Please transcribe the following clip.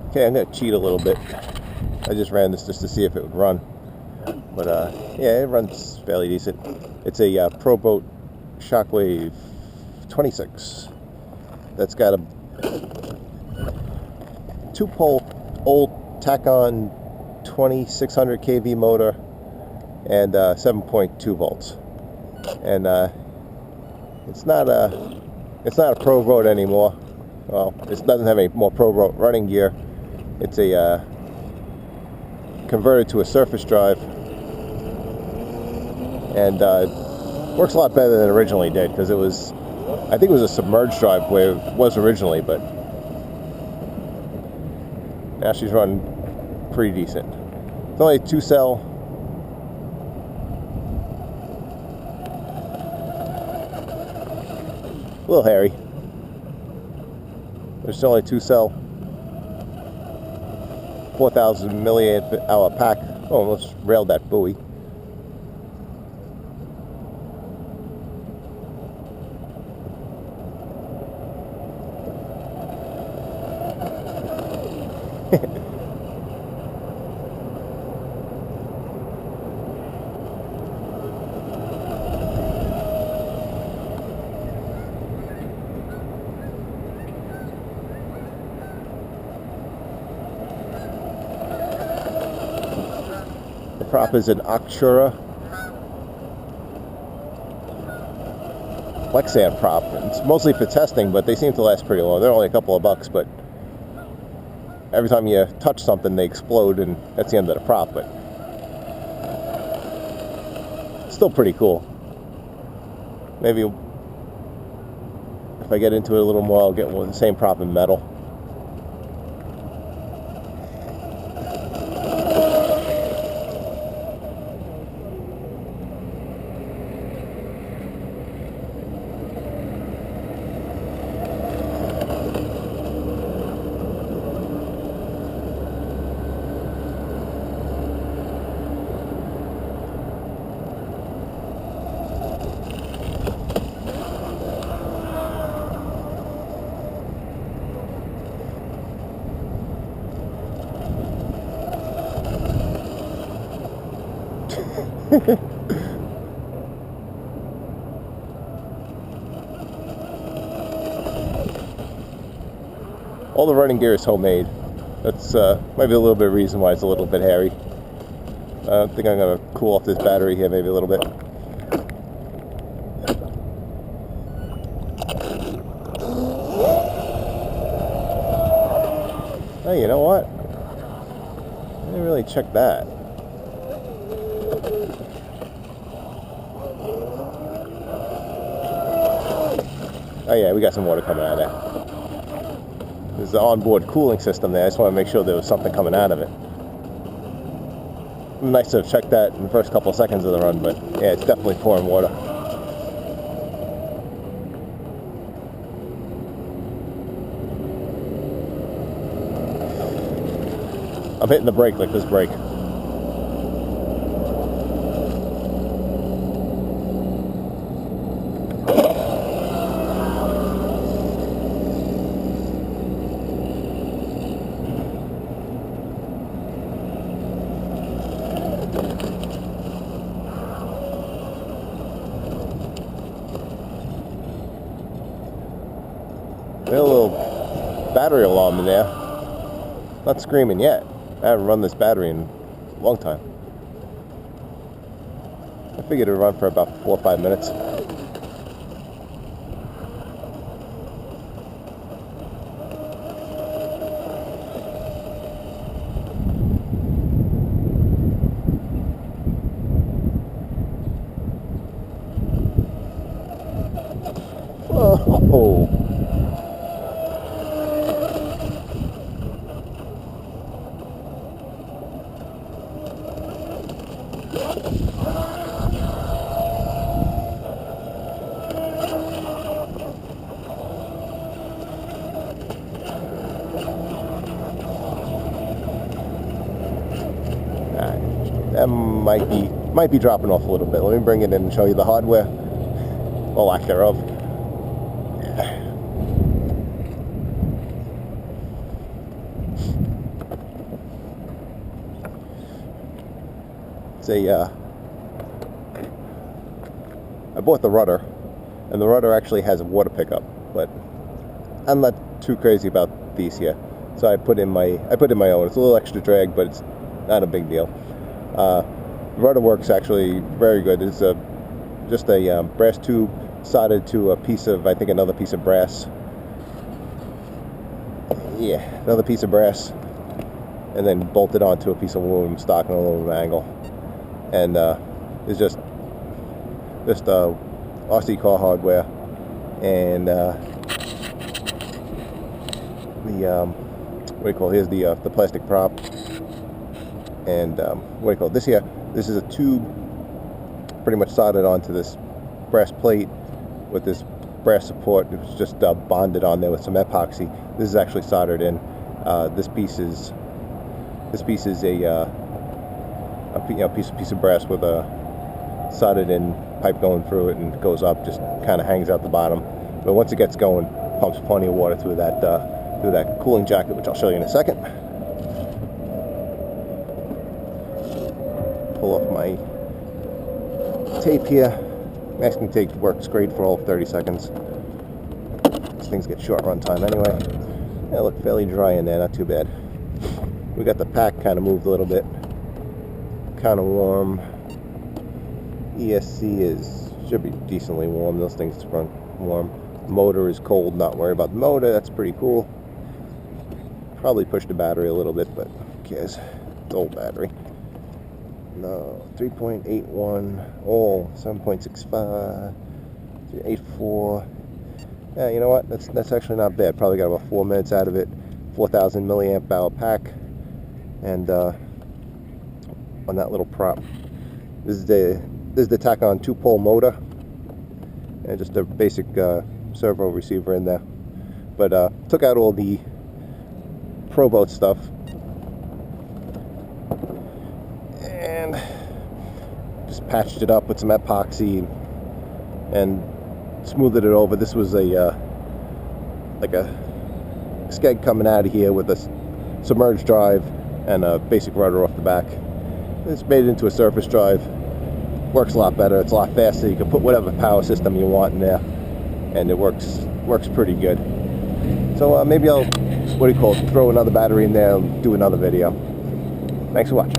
Okay, I'm gonna cheat a little bit. I just ran this just to see if it would run, but yeah, it runs fairly decent. It's a Proboat Shockwave 26 that's got a 2-pole old Tacon 2600 kV motor and 7.2 volts, and it's not a Proboat anymore. Well, it doesn't have any more Proboat running gear. It's a converted to a surface drive, and works a lot better than it originally did, because I think it was a submerged drive where it was originally, but now she's running pretty decent. It's only a 2-cell. A little hairy. There's only 2-cell, 4,000 milliamp hour pack. Oh, almost railed that buoy. The prop is an octura Lexan prop. It's mostly for testing, but they seem to last pretty long. They're only a couple of bucks, but every time you touch something, they explode, and that's the end of the prop. But still pretty cool. Maybe if I get into it a little more, I'll get the same prop in metal. All the running gear is homemade. That's might be a little bit of reason why it's a little bit hairy. I think I'm going to cool off this battery here maybe a little bit. Oh, you know what? I didn't really check that. Oh yeah, we got some water coming out of there. There's the onboard cooling system there. I just want to make sure there was something coming out of it. Nice to have checked that in the first couple of seconds of the run, but yeah, it's definitely pouring water. I'm hitting the brake like this brake. Got a little battery alarm in there. Not screaming yet. I haven't run this battery in a long time. I figured it would run for about 4 or 5 minutes. Oh. That might be dropping off a little bit. Let me bring it in and show you the hardware, or lack thereof. I bought the rudder, and the rudder actually has a water pickup, but I'm not too crazy about these here, so I put in my own. It's a little extra drag, but it's not a big deal. The rudder works actually very good. It's just a brass tube soldered to a piece of, I think, another piece of brass. Yeah, another piece of brass, and then bolted onto a piece of aluminum stock and a aluminum angle. And it's just RC car hardware, and what do you call it? Here's the plastic prop, and what do you call it? This is a tube pretty much soldered onto this brass plate with this brass support. It was just bonded on there with some epoxy. This is actually soldered in. This piece is a piece of brass with a soldered in pipe going through it, and it goes up, just kind of hangs out the bottom. But once it gets going, pumps plenty of water through that cooling jacket, which I'll show you in a second. Pull off my tape here. Masking tape works great for all 30 seconds. These things get short run time anyway. They look fairly dry in there, not too bad. We got the pack kind of moved a little bit. Kind of warm. ESC should be decently warm. Those things run warm. Motor is cold. Not worry about the motor. That's pretty cool. Probably push the battery a little bit, but who cares? It's old battery. No, 3.81. Oh, 7.65. 8.4. Yeah, you know what? That's actually not bad. Probably got about 4 minutes out of it. 4,000 milliamp hour pack, and on that little prop. This is the Tacon 2-pole motor, and just a basic servo receiver in there. But took out all the Proboat stuff and just patched it up with some epoxy and smoothed it over. This was like a skeg coming out of here with a submerged drive and a basic rudder off the back. It's made it into a surface drive. Works a lot better. It's a lot faster. You can put whatever power system you want in there, and it works pretty good. So maybe I'll throw another battery in there and do another video. Thanks for watching.